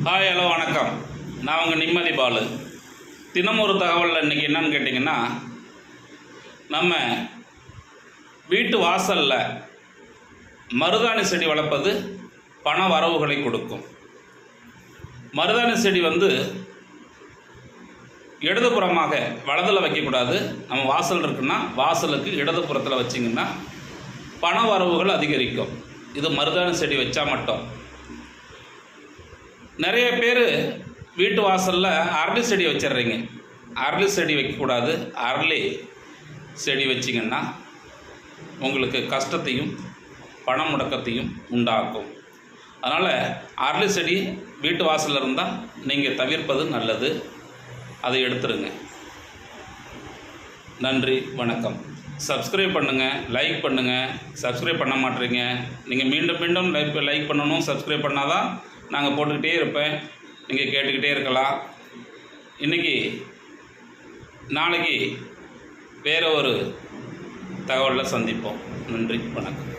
Hi, hello, வணக்கம். நான் உங்கள் நிம்மதி பாலு. தினம் ஒரு தகவல் இன்றைக்கி என்னன்னு கேட்டிங்கன்னா, நம்ம வீட்டு வாசலில் மருதாணி செடி வளர்ப்பது பண வரவுகளை கொடுக்கும். மருதாணி செடி இடதுபுறமாக வலதில் வைக்கக்கூடாது. நம்ம வாசல் இருக்குன்னா வாசலுக்கு இடதுபுறத்தில் வச்சிங்கன்னா பண வரவுகள் அதிகரிக்கும். இது மருதாணி செடி வச்சா மட்டும். நிறைய பேர் வீட்டு வாசலில் அரளி செடி வச்சிடுறீங்க. அரளி செடி வைக்கக்கூடாது. அரளி செடி வச்சிங்கன்னா உங்களுக்கு கஷ்டத்தையும் பண முடக்கத்தையும் உண்டாக்கும். அதனால் அரளி செடி வீட்டு வாசலில் இருந்தால் நீங்கள் தவிர்ப்பது நல்லது. அதை எடுத்துருங்க. நன்றி, வணக்கம். சப்ஸ்கிரைப் பண்ணுங்கள், லைக் பண்ணுங்கள். சப்ஸ்கிரைப் பண்ண மாட்டேறீங்க. நீங்கள் மீண்டும் மீண்டும் லைக் பண்ணணும். சப்ஸ்கிரைப் பண்ணால் தான் நாங்கள் போட்டுக்கிட்டே இருப்பேன். நீங்கள் கேட்டுக்கிட்டே இருக்கலாம். நாளைக்கு வேறு ஒரு தகவலில் சந்திப்போம். நன்றி, வணக்கம்.